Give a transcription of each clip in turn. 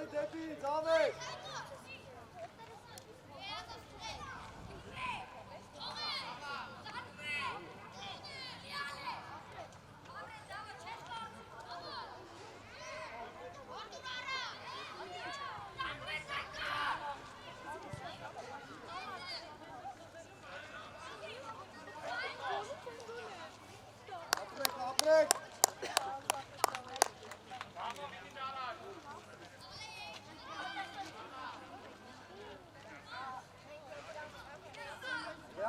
Արի դեպի ինձ, ավեր։ Ապրեք։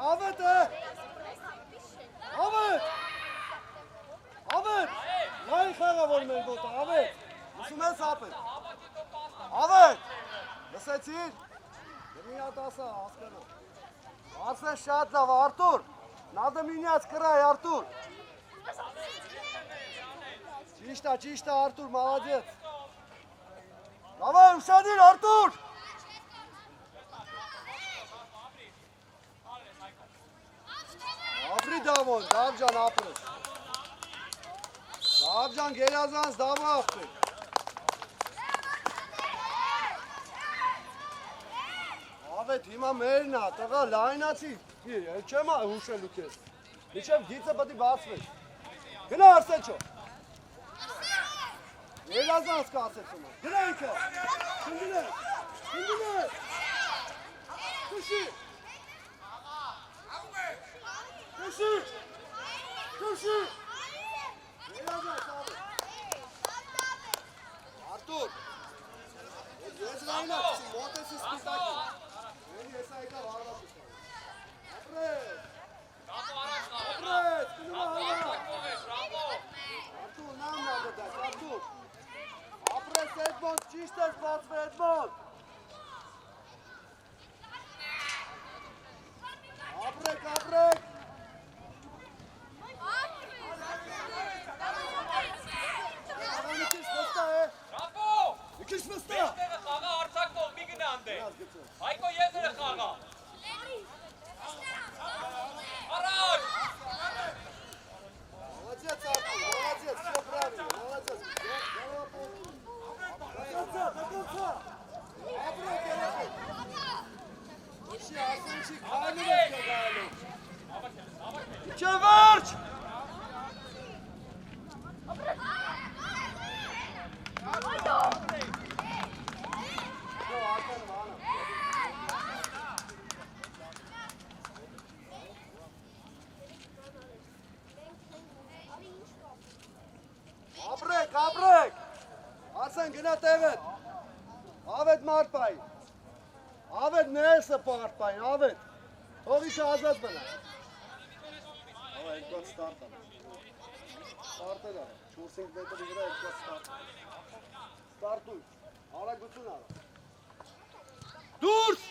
Ավետ է։ Ավետ։ Ավետ։ Լայն խաղավոր մեր գոտը, ավետ։ Ուսում ես ապետ։ Ավետ։ Լսեցիր։ Դրի ատասա, ասկենո։ Արսեն շատ լավ, Արտուր։ Նադը մինյաց կրայ, Արտուր։ Ճիշտ է, Արտուր, մալադյեց։ Դավայ, ուշադիր, Արտուր։ Ապրի դավոն, դավջան ապրես։ Դավջան գերազանց դավը ապրեք։ Ավետ, հիմա մերն է, տղա, լայնացի, չեմ հուշելու կեզ։ Միջև գիծը պտի բացվեք։ Գնա Արսենչո։ Գերազանց կասեցում է։ Գնա ինքը։ Շնդինե։ Կուշի։ Կուշի։ Գերազանց ավետ։ Արտուր։ Ես լայնացի, մոտեսի սպիտակի։ Մերի ես այկավ հարվածուս։ Ապրեց, կնումա հալա։ Արտուր, նամն ագդակ, Արտուր։ Ապրեց Էդմոնդ, ճիշտ ես բացվե Էդմոնդ։ Ապրեք։ Քիչ վստահ։ Եզերը խաղա արցակ կողմի գնանդ է։ Հայկո եզերը խաղա։ Առաջ։ Молодец, Артур, молодец, все правильно, молодец. До конца. Оброк, Ярослав. Вообще, Арсенчик, камеру сказали. Че, Варч? Ապրեք, Արսեն գնա տևետ, ավետ մարդպային, ավետ ներսը պարտպային, ավետ, հողիքը ազատ բնա։ Ավա երկված ստարտ ան, ստարտել ան, 4-5 մետրի վրա երկված ստարտ ան, ստարտույր, արագություն արա։ Դուրս,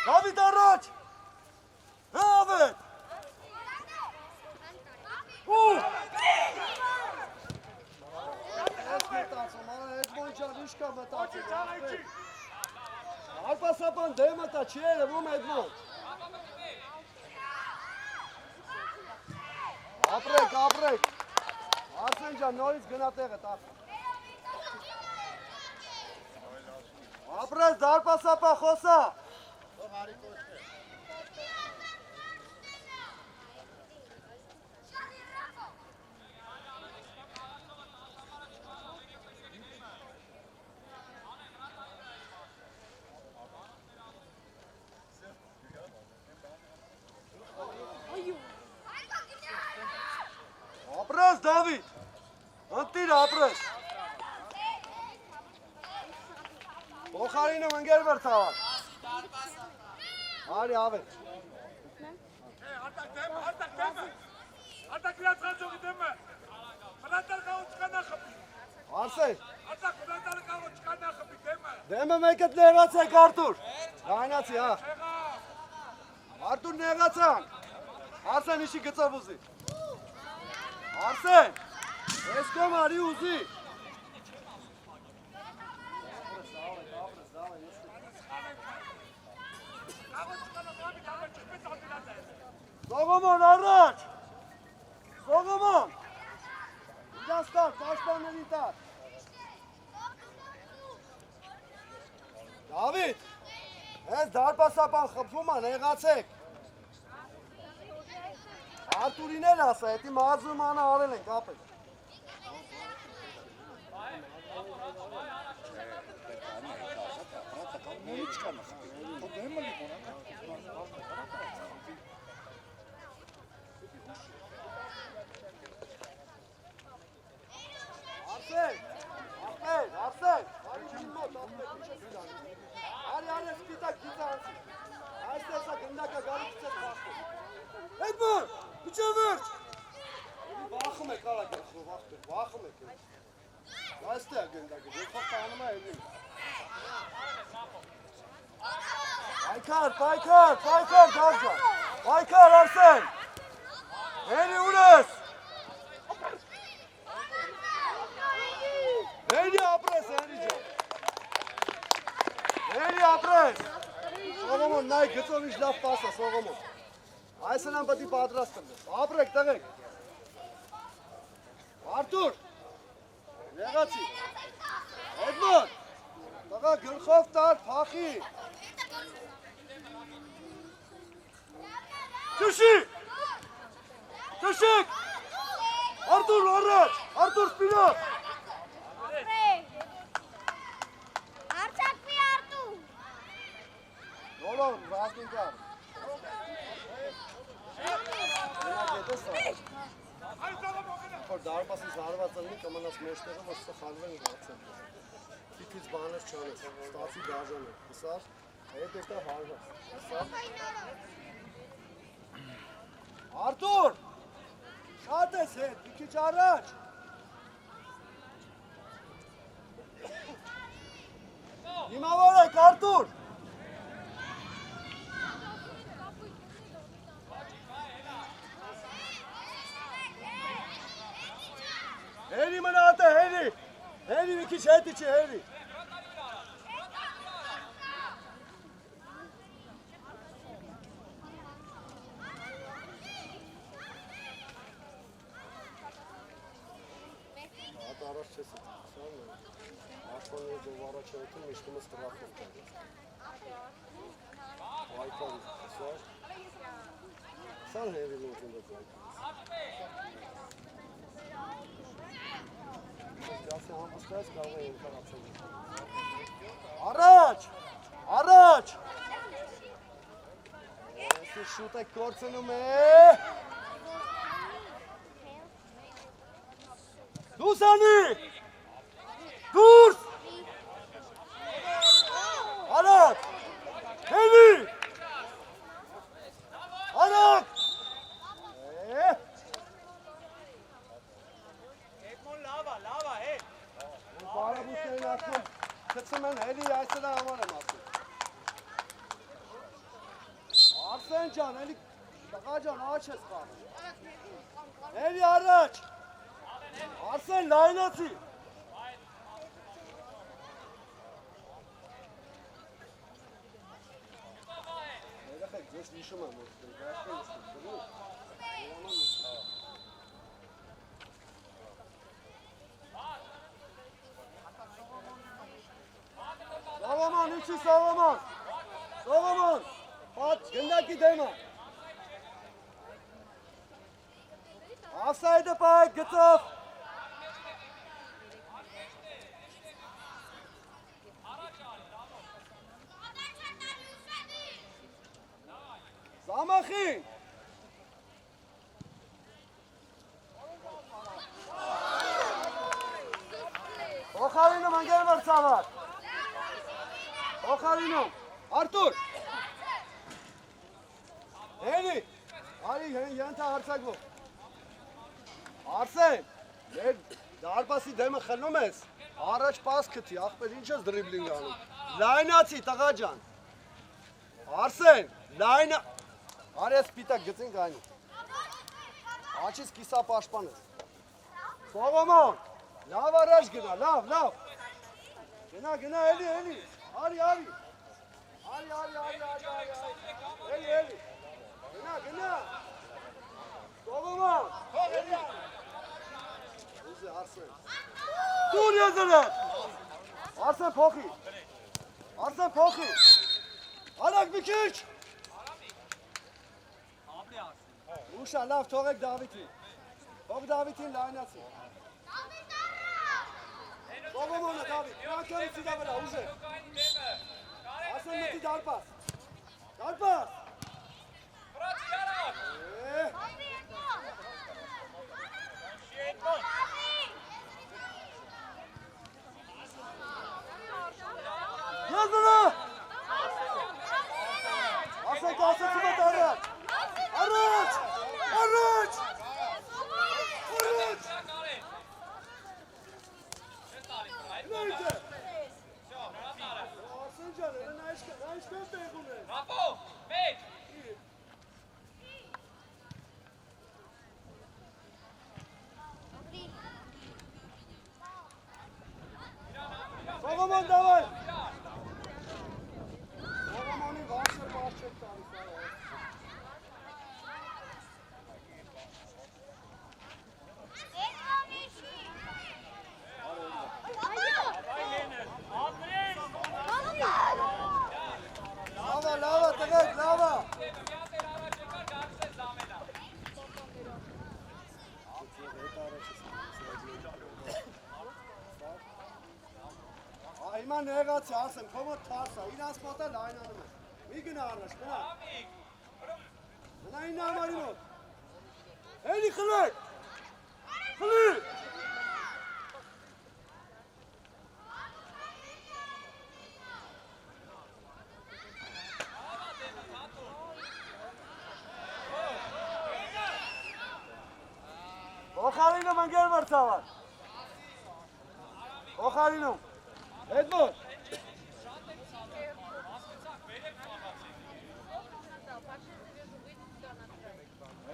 Դավիթ առաջ, հա ավետ, Իշկա մտացել, Արպասապան դեմը տա չի երևում Էդմոնդ։ Ապրեք, Արսեն ջան, նորից գնա տեղը տախ։ Ապրես, Արպասապա խոսա։ Ապրես, Դավիթ, ընտիր ապրես։ Փոխարինում ընկեր վր թավար։ Արի ավետ։ Արտակ իրաց խանջողի դեմը, մնատար կաղու չկա նախպի։ Արսեն։ Արտակ մնատար կաղու չկա նախպի դեմը։ Դեմը մեկըտ նեղացեք Արտուր։ Գայնացի, հա։ Արտուր նեղացան։ Արսեն իշի գծով ուզի։ Արսեն, ես կոմ արի ուզի։ Սողոմոն առաջ, Սողոմոն, իջան ստար, պաշտպանների տար։ Դավիթ, ես դարպասապան խփում են, եղացեք։ Արտուրին էլ ասա, հետի մազում անը արել ենք, ապեք։ Արսեն, արիչին մոտ, արի սպիտակ գիծանցի, այստեղ սա գնդակա գարիքից է պախտում, Էդմոն, իչը վերջ, վախում եք արա գեխով, վախում եք, այստեղ գնդակը, գեխով տանում է էլին, պայքար, դաջա, պայքար Արսեն, հենի ունես, Հենի ապրես, հենի ջան, հենի ապրես, Սողոմոն, նայ գծով ինչ լավ պասա, Սողոմոն, այս են ամպատի պատրաստ կնդես, ապրեք, տղեք, Արտուր, եղացի, Էդմոն, տղա գլխով տար, փախի, Ճշիկ, Արտուր առաջ, Արտուր սպինով, Նոլոն, ռազմիկար, որ դարպասից հարված ըլնի կմնաց մեջտեղը, որ սխալվեն վացեն, թիքից բանես չանես, ստացի դաժան է, հսար, հետ էստա հարված, հսար, Արտուր, շատ ես հետ, մի քիչ առաջ, հիմավոր եք Արտուր, Հերի մնատ է, հերի մի քիչ հետի չի, հերի Հատ առաջ չես է, Աշպաները ձով առաջ հետում միշտում ես տրախով կարեց Վայքարի, սար հերի լոզում է վայքարից Առաջ, Այսի շուտ եք կործնում է, դուս անի, դուրս, արակ, հելի, արակ, Բարաբուսներին ասում, կծում են հելի այսնա համար եմ ասում Արսեն ճան, հելի տղա ճան, աչ ես խաղ Հելի առաջ Արսեն լայնացի Երեխեք, ձեզ լիշում եմ Սողոմոն, իչի Սողոմոն, պատ գնդակի դեմը Ավսայդը պայք գծով Զամախին Օխարինում ընգեր մրցավար Օխարինում, Արտուր Հենի, արի ենթա հարցակվող Արսեն, դարպասի դեմը խլնում ես, առաջ պաս կթի, աղպեր ինչ ես դրիբլինգ անում Լայնացի, տղա ջան Արսեն, լայնա Արի ես պիտակ գծին գայնի Աչից կիսա պաշպան ես Սողոմոն, լավ առաջ գնա, լավ Գնա, էլի Արի Էլի Գնա Սողոմոն Ուզի Արսեն Դուր եզրը Արսեն փոխի Arsen փոխի։ Արագ մի քիչ։ Ուշա, լավ, թողեք Դավիթին։ Թող Դավիթին լայնացի։ Սողոմոնը Դավիթ, նրանքերի սիդա վրա, ուժե։ Ասեն մտի դարպաս։ Դարպաս։ Եզնը։ Ասենք ասեցի մտ առաջ։ Առաջ։ Առաջ։ Առաջ։ Նայդը։ Ասեն ջան, նա ինչքան տեղում է։ Bravo! Մեկ! Սողոմոն դավայ։ Սողոմոնի վարշը բար չեք տալիս այո։ Լավա, տղեկ, լավա։ Հիմա նեղացի, ասեմ, կոմոտ թարսա, իրանց մոտը լայնանում է։ Մի գնա առաջ, գնա։ Գնա ինը համարի մոտ։ Էլի խլեք։ Խլի։ Օխարինում ընգեր վրցավար։ Օխարինում։ Էդմոն։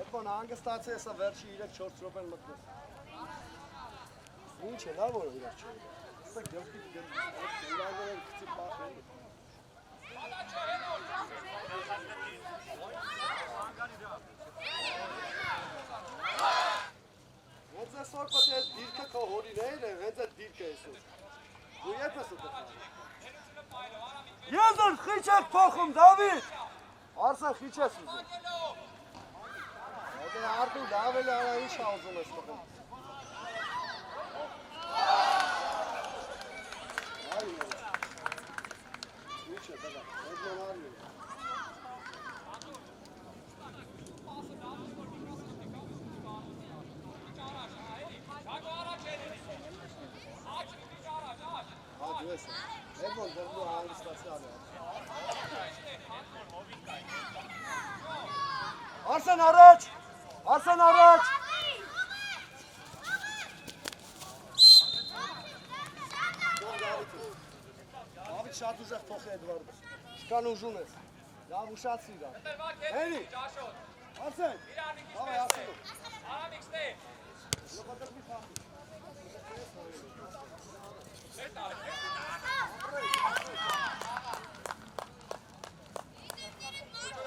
Էդմոն հանգստացի եսա վերջի 3-4 րոպեն մտնես։ Ինչ է, լավ որ իրար չէ։ Սա գլխիկ իրագոր են կծի պախեն։ Հենց այսօր պետք է դիրքը քո հորին է, հենց այդ դիրքը այսօր։ Դու երբ ես ուտել։ Եզր խիչ եք փոխում, Դավիթ։ Արսեն խիչ ես ուզում։ Այդ արդեն լավ էլ արա ինչ ա ուզում ես տղում։ Այո։ Ինչ է տղա, այդ նորարի է։ Էդմոն դեռ հանգստացի ալի։ Արսեն առաջ։ Արսեն առաջ։ Դավիթ շատ ուժեղ փոխի Էդվարդը։ Շքան ուժուն ես։ Լավ ուշացի իրար։ Էլի։ Արսեն։ Լավ է ասելու։ Արամիկ ստե։ Լոկոտել մի փախի։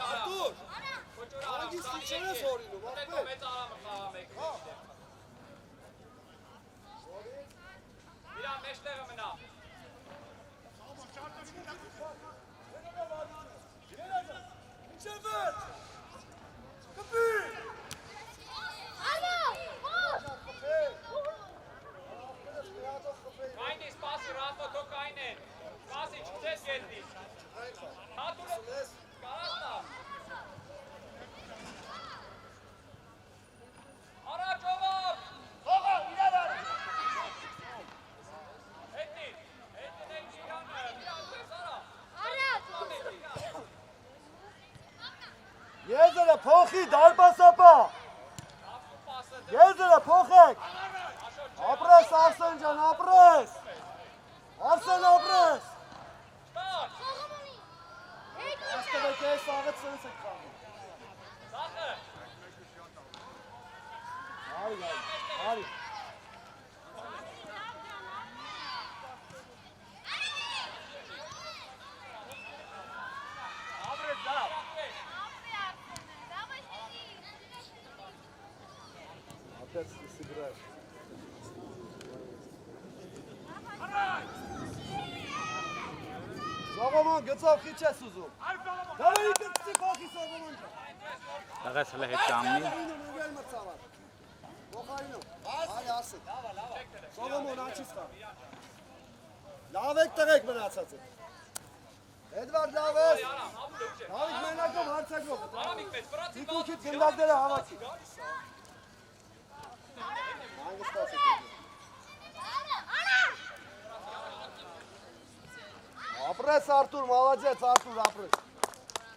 Արտուր, արագից քիչ ես հորինում, ապել։ Մեծ արամը խաղա մեկ։ Իրա մեջտեղը մնա։ Ինչ է վերջ։ Կպի։ Կայնի սպասի ռատո թո կայնեն։ Սպասի չքցես գետնի։ Հատուրը կարասնա։ Առաջովով։ Հողը, իրար արի։ Հետնի ենք իրանը, սարա։ Եզերը փոխի, դարպասապա։ Եզերը փոխեք։ Ապրես Արսեն ջան, ապրես։ Արսեն ապրես։ Աստվեք ես աղետ սենց եք խաղում։ Սախը։ Արի, արի։ Ապրես դավ։ Опять сыграешь. Սողոմոն գծով քիչ ես ուզում։ Դավերի կծի փոխի Սողոմոն ջան։ Դղես հլը հետ կամնի։ Ուղել մրցավար։ Ոխայինու։ Արի ասը։ Սողոմոն աչից խա։ Լավ եք տղեկ մնացած եք։ Էդվարդ լավ ես։ Դավիթ մենակով հարցակով։ Դիկուքիտ գնդակները հավաքի։ Հանգստացեք։ Ապրես Արտուր, մալաջեց Արտուր, ապրես։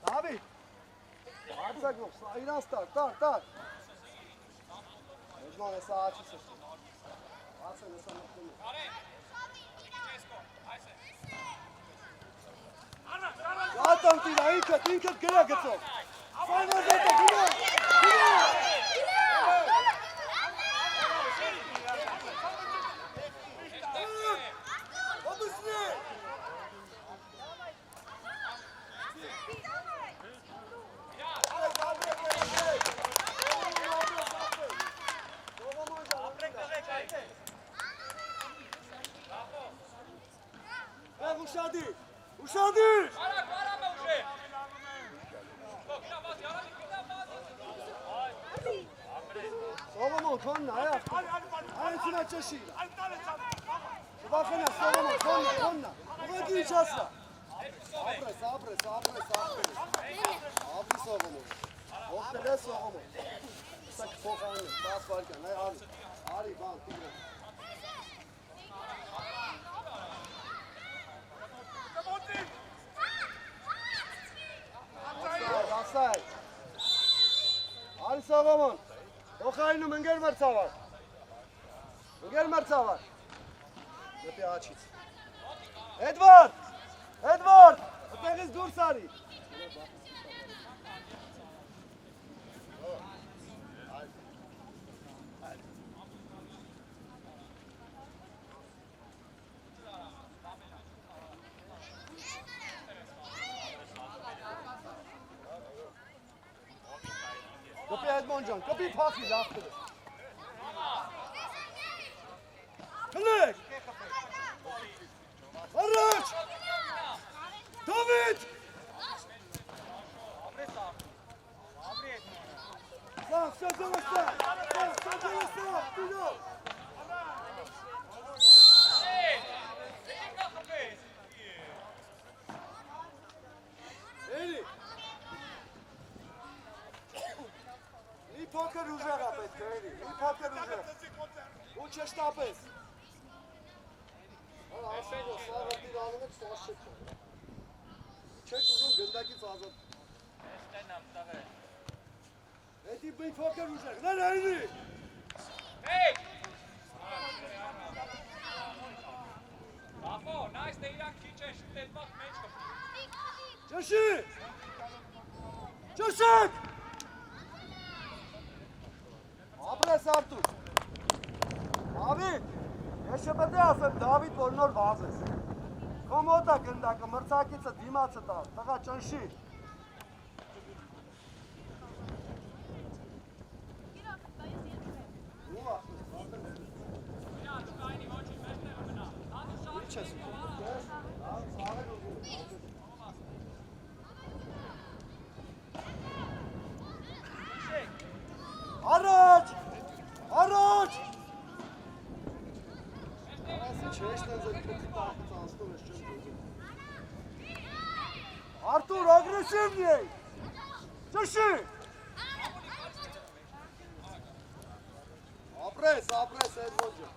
Դավիթ։ Հարցակով, իրանց տար։ Էջման էսա աչիս ես։ Ասեն էսա մտնում է։ Գատան տիրա, ինքդ գրա գծով։ Սայնոզ հետը, գնա։ Ոբսնի։ Uşadı! Solomon, konna, ayak. Ayetine çeşiyle. Bakın ya, Solomon, konna. Buna giyeceğiz ya. Sabre. Abi Solomon. Ortada Solomon. Sakın soğanı, tas varken, Ari, ban, tigre. Asay. Ari Solomon. Ոխայինու ընկեր մրցավար։ Դեպի աչից։ Էդվարդ, այդտեղից դուրս արի։ Կպի Էդմոն ջան, կպի փախի լախտերը։ Հլեք։ Առաջ։ Դավիթ։ Սա, դուլո։ Էլի։ Մի փոքր ուժեղ է պետք է, էլի, մի փոքր ուժեղ։ Ու չշտապես։ Ասեղը, սաղը տիրանում եք, սաղ չեք չան։ Չեք ուզում գնդակից ազատ։ Էդի մի փոքր ուժեղ, ներ էլի։ Hey! Ախո, նայս դե իրանք քիչ են շտետված մեջ կպի։ Ճշեք։ Ապրես Արտուր։ Դավիթ, ես չպետք է ասեմ Դավիթ, որ նոր վազես։ Քո մոտ է գնդակը, մրցակիցը դիմացը տա, տղա ճնշի։ Առաջ! Արտուր, ագրեսիվնի է! Ճշի! Ապրես, Էդմոն ջան։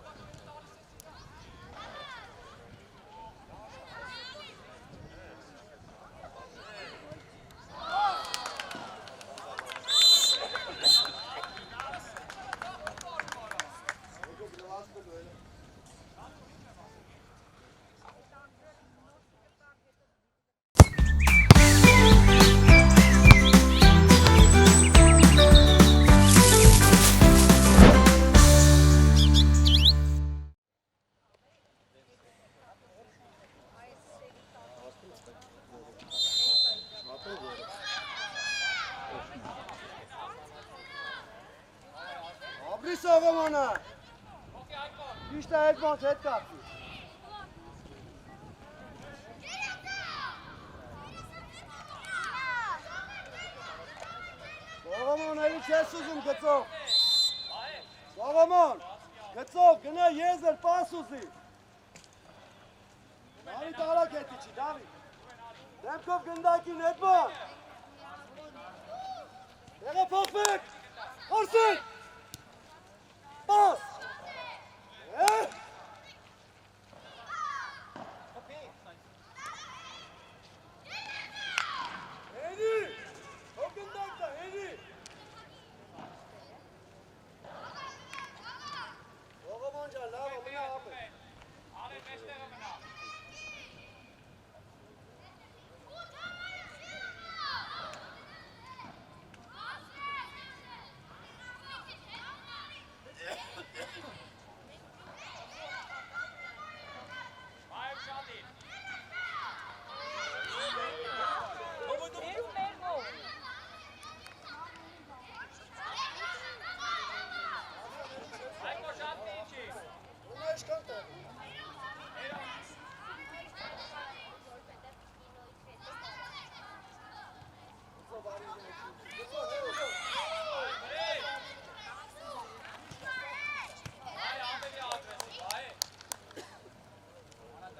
Ապրի Սողոմոնը։ Իշտա Էդմոնդ հետ կապի։ Սողոմոն էլի չես ուզում գծով։ Սողոմոն, գծով, գնա եզր, պաս ուզի։ Դավիթ արագ հետի չի, Դավիթ։ Դեմքով գնդակին հետման։ Տեղափոխվեք, խորսիկ։ Պաս։ Հենի, հո գնդակ դա, հենի։ Սողոմոն ջան, լավ, մնա ապե։ Alle meestere mena. Vijf Shadin. Aiko Shadinci. Buna iş kanka.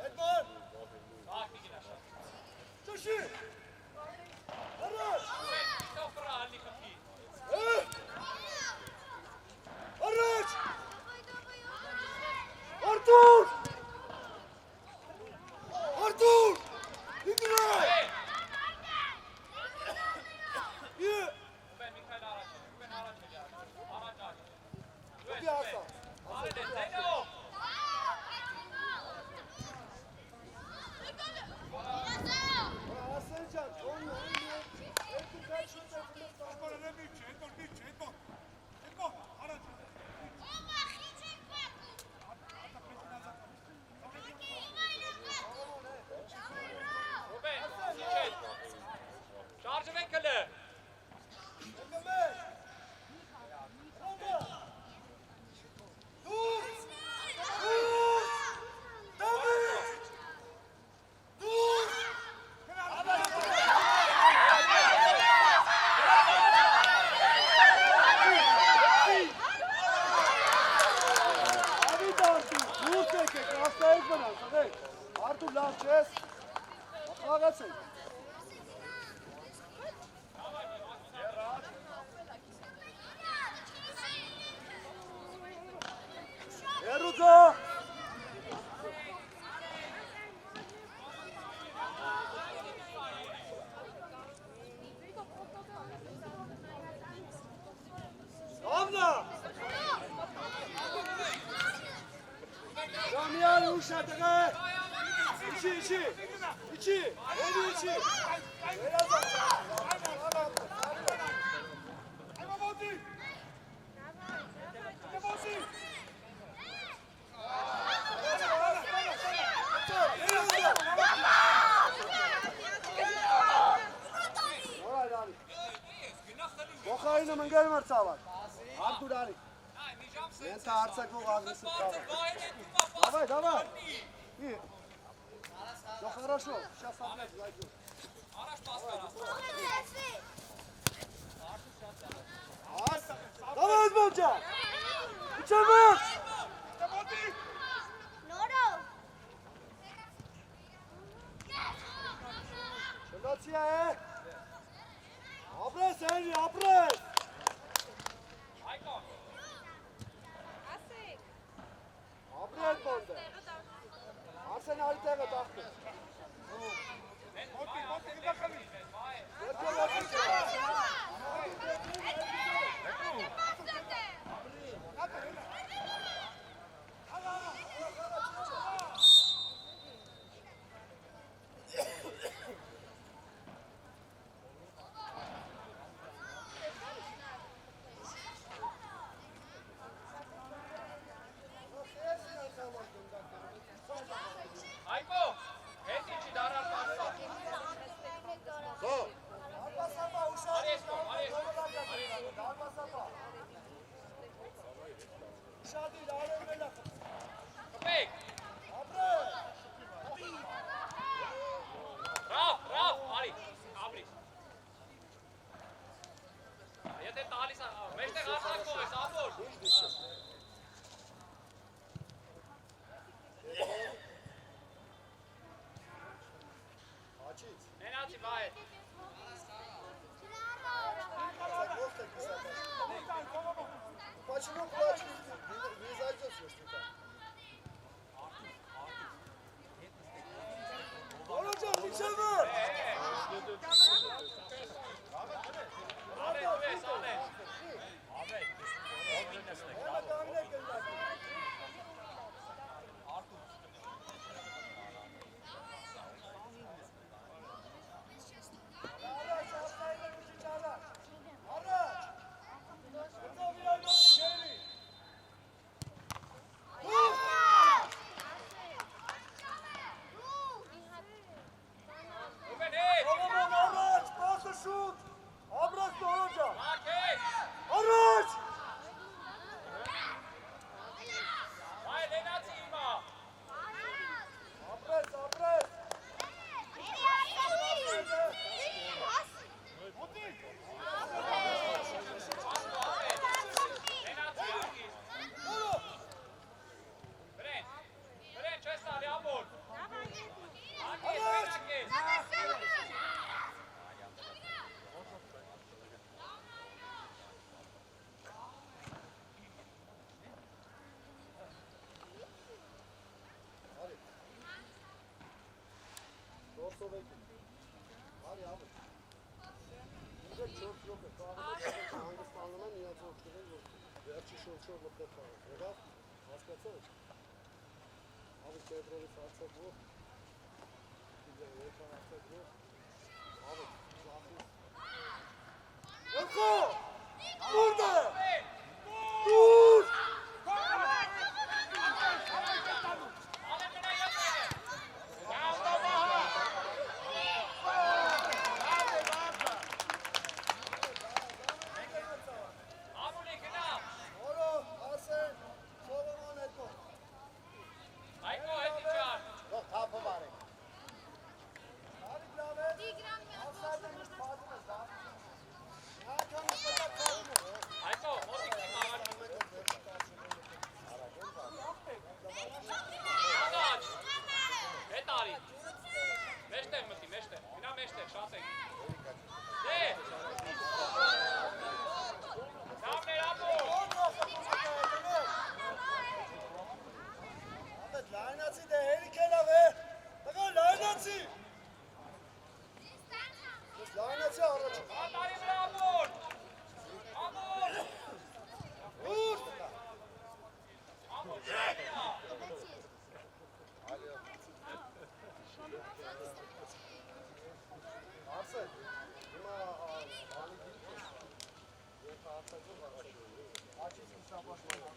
Edman! Çoşi! Araç! Araç! Artur! Artur! İndiray! İyi! Çok iyi Hasan. Hasancan, onunla Erkin karşıya takılmak lazım. Edmond, ne biçi, Edmond, biçi, Edmond. Edmond, araç. Charge Winkelen. Mehmet! Samba! Dur! Dur! David! Dur! David Artur! Dur çekek! Hasta etmeden! Sadek! Artur lan çez! Bakağatsın! Eruca! Abla! Camianı uşatığı! İçi! Eli içi! Beyaz Ayva Boti! Ne Boti? Bokayını mı gelmer sağlar? Artur Ali. Ben ta artsak bu agresif sağlar. Давай. И. Все хорошо. Сейчас опять зайдет. Давай, Эдмонджан! Üçemez! Ne Boti? Şundatsiye! Abres Henry, abres! Abre Edmond'e. Arsenal tega taktı. Boti, bir bakalım. Aiko, Hedi Geil. Почему плачешь? Не зайдешь, если так. Olacak bir şey var. Ahmet, Ahmet, Ahmet. Ona tahmin et gönder. Araç, hastayla küçük araç. Araç. Burada bir ay nasıl köylü? Ruben, hey! Tamam araç, pası şut. Abras da olacak. Marke! Araç. Vai, Lennart immer! Abras, abras. Lennart, Jaki! Brenn! Brenn, Chester, die Abhol! Anke, Anke! Hadi. Dorso bekle. Hadi abi. Burada çok yok. Kahvede hangisi anlamam ya çok değil. Gerçi şu mutlaka var. Neden? Başkası. Abi Chevrolet farklı bu. Bir de Volkan farklı bu. Abi zaten. Yoko! Burada! Dur! Alle Männer jetzt! Ja, Bauer! Abone, genau! Oğlum, Asen, Solomon Eko. Heiko, Hettican! Yok, kapı var. Hadi Gravet. Aferin, Fatih da. Ya kanka kadar kalmıyor. Heiko, Motik, die Mann! Agaç! Etari! Meşter Mutti, Meşter! Genau Meşter, Şahsen! De! Samen Abhol! Ahmet, lanet de herikele ve. Bakın lanet. Biz lanet aracı. Atari mit Abhol! Abhol! Dur. Abhol! Arsene. Buna ani değil. Yok artık var. Açız insan başına.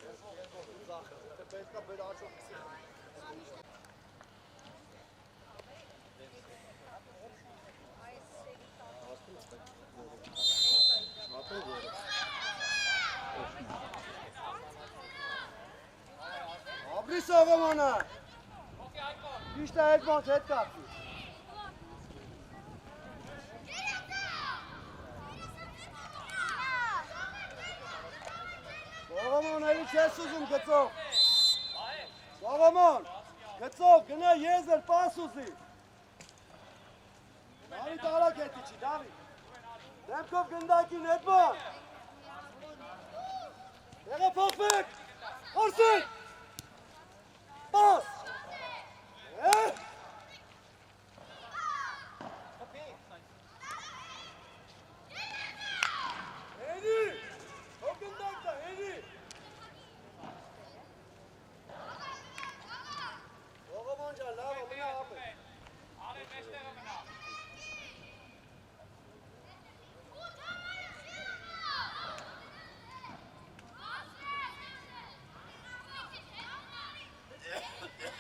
Uzak. Tepede böyle çok kısa. Abri Solomona. Okay, Heiko! İşte Edmond head kaptı. Solomon eli kes uzun gezogen. Solomon. Gezogen, genau Jezel pasusi. David hareket içi, David. Demkov gındaki Edmond. Dere Popek. Orsun. Pas. Edi. Çok gındakta, Edi. Solomon can, lava, bu ne abi? Alle Meşter Männer! Thank you.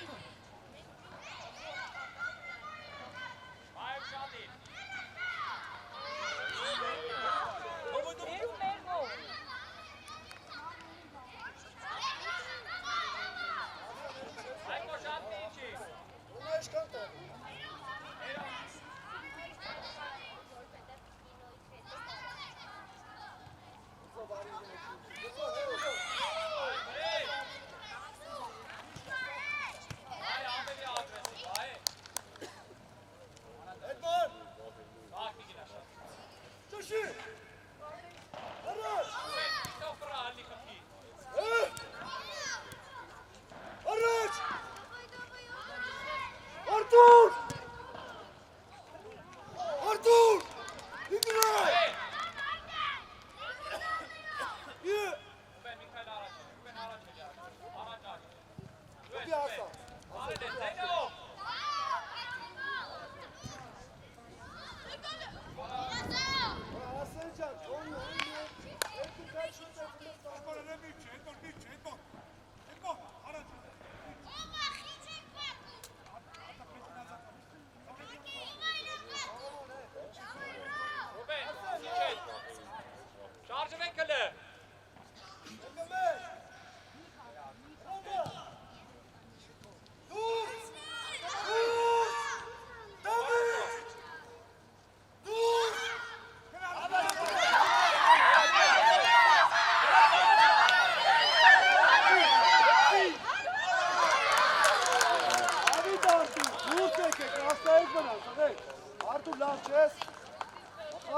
Արտուր լավ չես։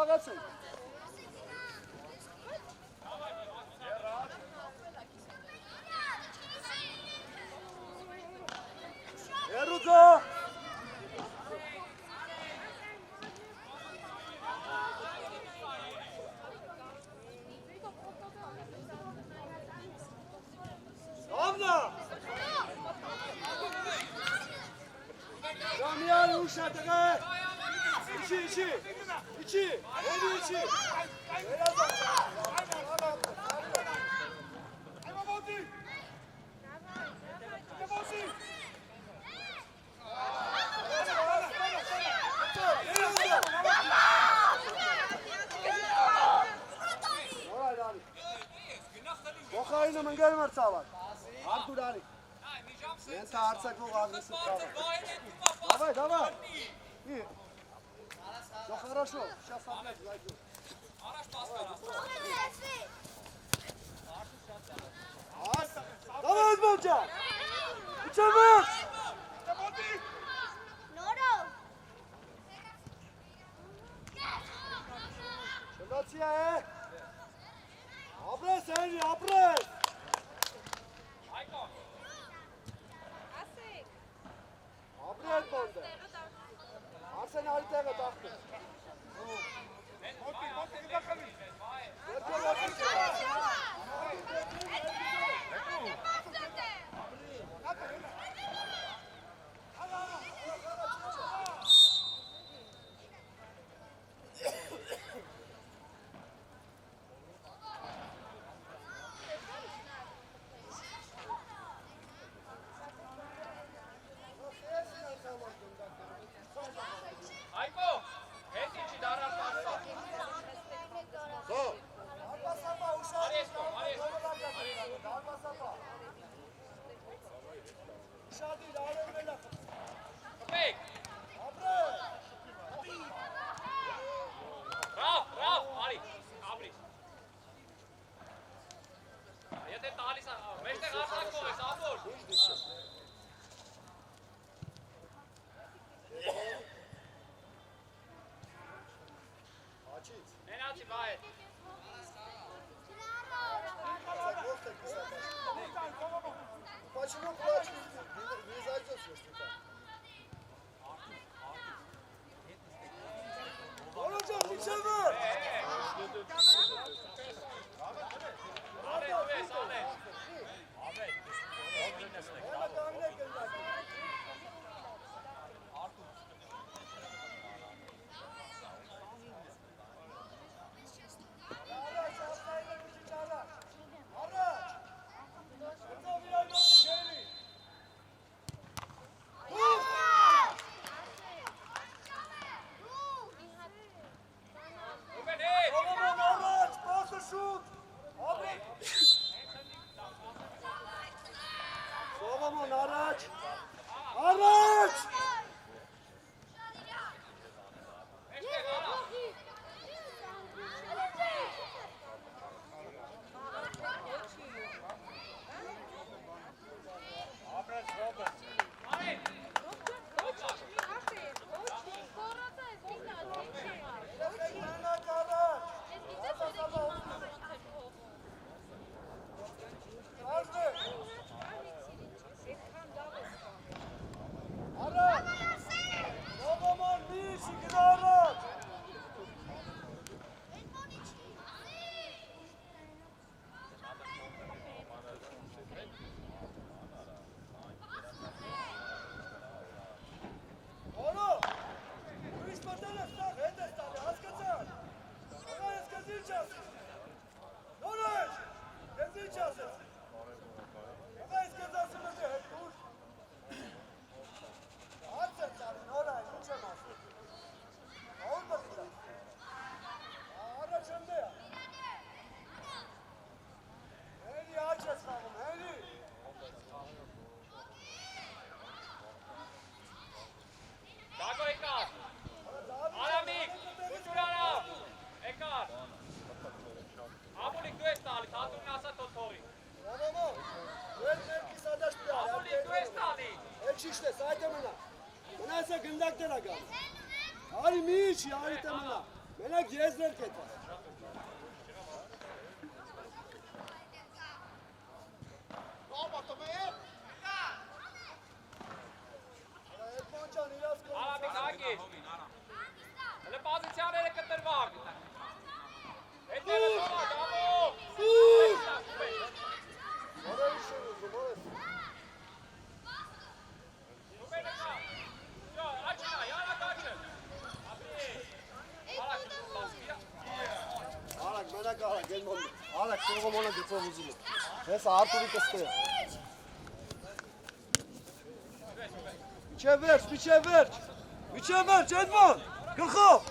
Աղացեք։ Երուձո։ Սավնա։ Ժամիան ուշ է տղե։ İçi. Hadi içi. Bokhayını mıngel mertsavar. Artur Ali. Ben tartsak bu ağzını Давай. İyi. Да хорошо, сейчас опять зайдет. Давай, Молча! Учебок! Шелотия, Абрес, Энри, абрес! Абрес, Бонде! Arsenal tega tahtı. Почему плачешь? Не зайдешь, если так. Olacak, içeri! Araç! Շիշտես, այդ է մնա։ Մնայսը գնդակ դերա գալ։ Արի միչի, արի տեմնա, մենակ եզներ կետա։ Արամիկ ագիր։ Հլը պազիցիաները կտրվակ։ Հետևը սովա, գամով։ Արակ, սողը մոնը դիպով ուզում է։ Հես արտուրի կստե։ Միչև վերջ, Էդման, գլխով։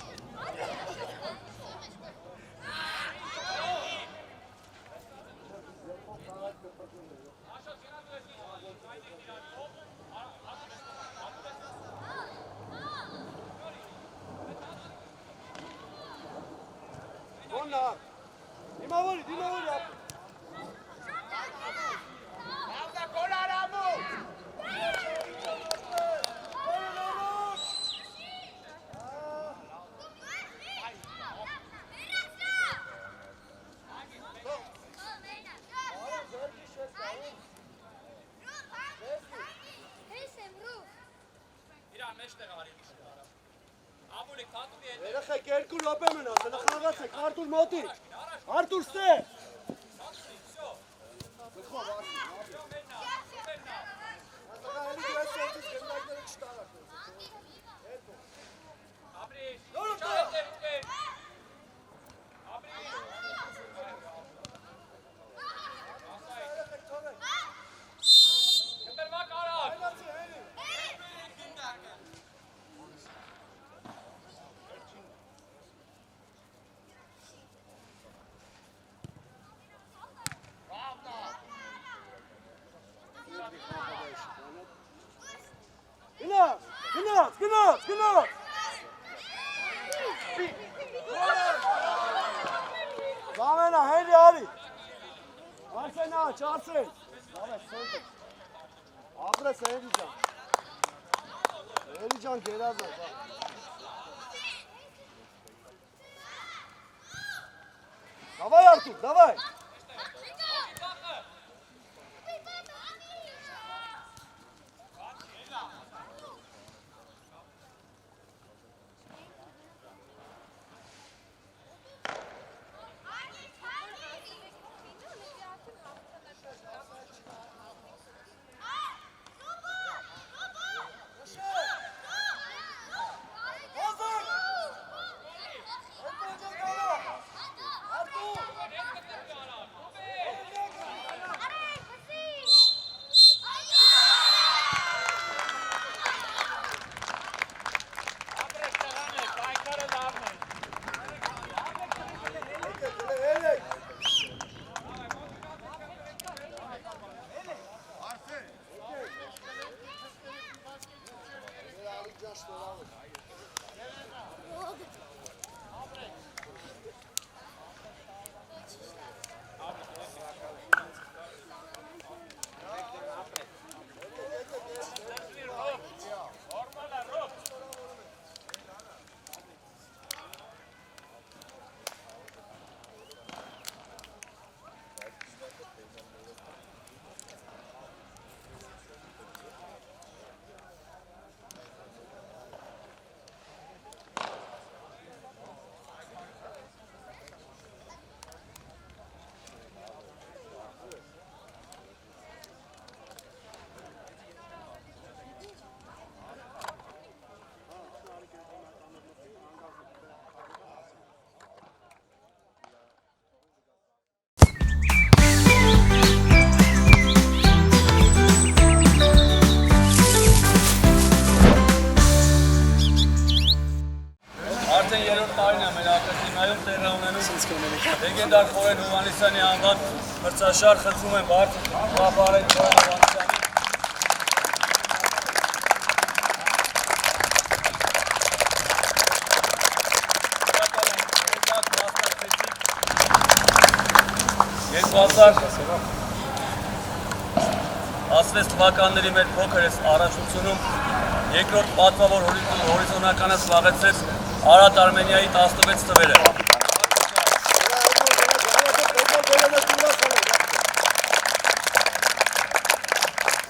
Ոննա, դիմավորի ապ։ Երեխեք երկու լոպե մնաց, հլը խաղացեք, Արտուր մոտի, Արտուր ստե։ Գնաց։ Զամենա, հենի արի։ Արսեն աչ, Արսեն։ Ագրես Էրի ջան։ Էրի ջան գերազ է։ Davay Artur, davay. Լեգենդար Խորեն Հովհաննիսյանի անվան մրցաշար խնդրում եմ բարձր Խորեն Հովհաննիսյանի Ասվես թվականների մեր փոքր ես առաջությունում երկրորդ պատվավոր հորիզոնականը զբաղեցրեց Արադ Արմենիայի 16 թվերը։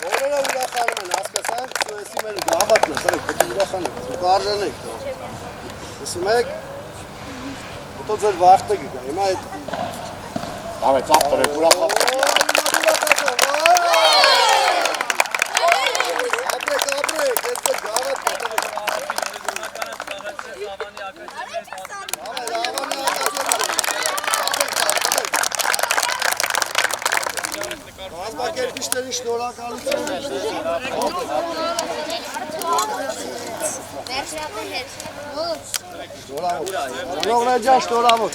Որերը ուրախանում են, հասկացանք, Սուեսի մեր գավաթն է, սրեք, պետք է ուրախանեք, կարժանեք, լսում եք, հետո ձեր վախտը գգա, հիմա այդ Давай, ծաղտր եք, ուրախավ։ Ապրեք, ապրեք, ես ձեր գավաթ Բազմակերպիչներին շնորհակալություն։ Շնորհավոր ջան, շնորհավոր։